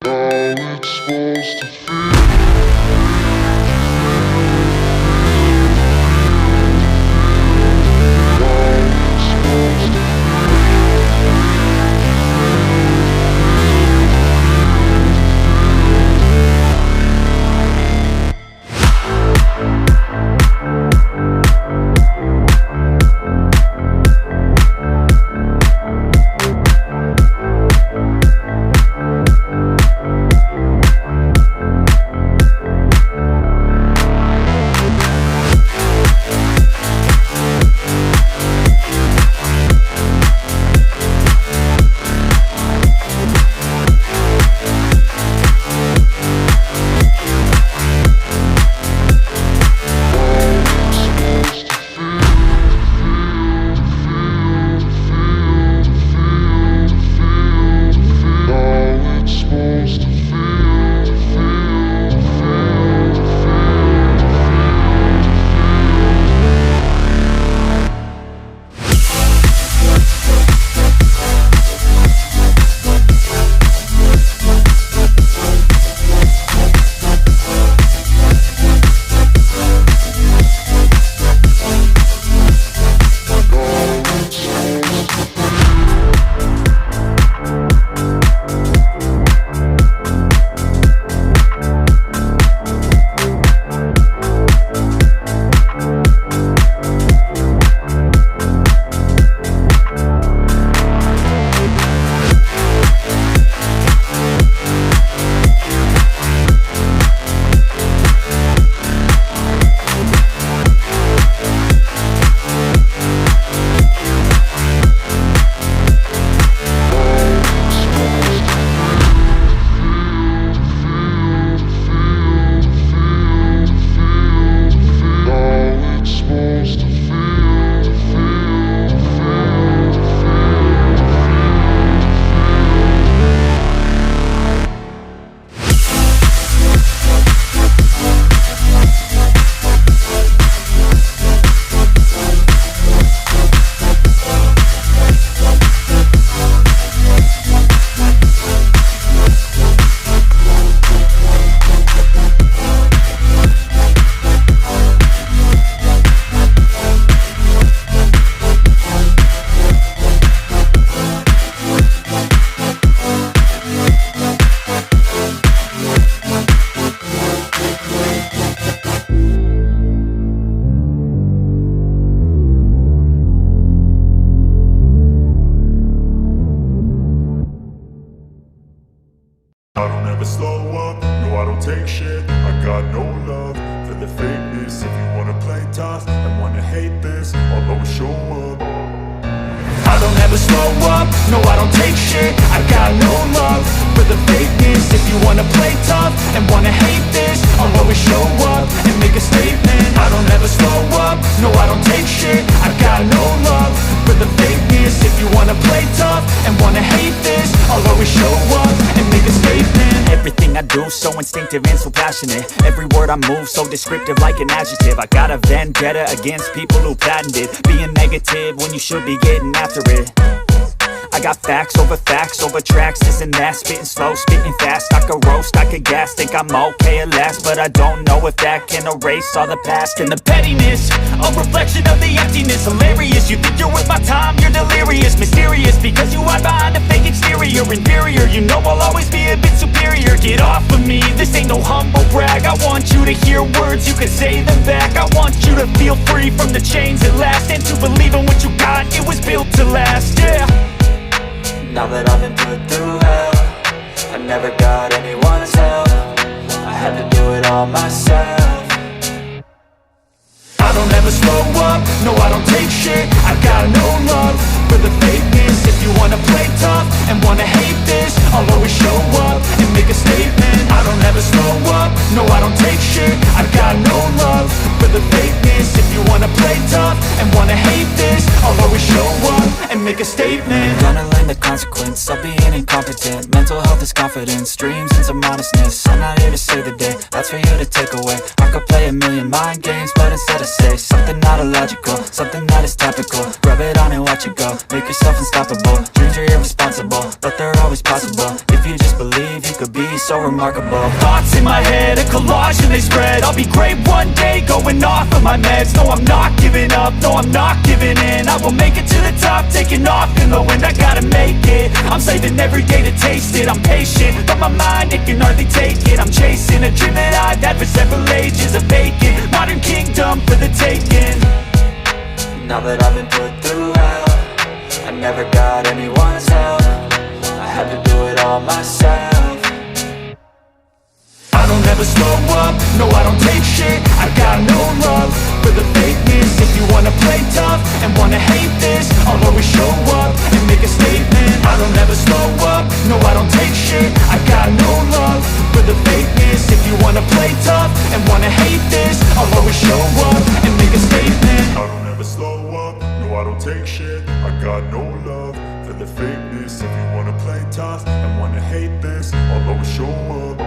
it's supposed to feel. I don't ever slow up, no I don't take shit. I got no love for the fakeness. If you wanna play tough and wanna hate this, I'll always show up. I don't ever slow up, no I don't take shit. I got no love for the fakeness. If you wanna play tough and wanna hate this, I'll always show up and make a statement. I don't ever slow up, no I don't take shit. I got no love for the fakeness. If you wanna play tough and wanna hate this, I'll always show up and make a statement. Everything I do so instinctive and so passionate. Every word I move so descriptive like an adjective. I got a vendetta against people who patented being negative when you should be getting after it. I got facts over tracks, this and that. Spitting slow, spitting fast. I could roast, I could gas. Think I'm okay at last, but I don't know if that can erase all the past. And the pettiness, a reflection of the emptiness. Hilarious, you think you're worth my time, you're delirious. Mysterious, because you hide behind a fake exterior. Inferior, you know I'll always be a bit superior. Get off of me, this ain't no humble brag. I want you to hear words, you can say them back. I want you to feel free from the chains at last, and to believe in what you got, it was built to last, yeah. Now that I've been put through hell, I never got anyone's help. I had to do it all myself. I don't ever slow up, no I don't take shit. I got no love for the fakeness. If you wanna play tough and wanna hate this, I'll always show up and make a statement. I don't ever slow up, no I don't take shit. I got no love for the fakeness. If you wanna play tough and wanna hate this, I'll always show up and make a statement. Gonna learn the consequence of being incompetent. Mental health is confidence, dreams and some honestness. I'm not here to save the day, that's for you to take away. I could play a million mind games, but instead I say something not illogical, something that is topical. Rub it on and watch it go, make yourself unstoppable. Dreams are irresponsible, but they're always possible. If you just believe, you could be so remarkable. Thoughts in my head, a collage and they spread. I'll be great one day, going off of my meds. No, I'm not giving up, no, I'm not giving in. I will make it to the top, taking off in the wind. I gotta make it, I'm saving every day to taste it. I'm patient, but my mind, it can hardly take it. I'm chasing a dream that I've had for several ages. A vacant, modern kingdom for the taking. Now that I've been put through hell, I never got anyone's help. I had to do it all myself. I don't ever slow up, no I don't take shit. I got no love for the fakeness. If you wanna play tough and wanna hate this, I'll always show up and make a statement. I don't ever slow up, no I don't take shit. I got no love for the fakeness. If you wanna play tough and wanna hate this, I'll always show up and make a statement. I don't ever slow up, no I don't take shit. I got no love for the fakeness. If you wanna play tough and wanna hate this, I'll always show up.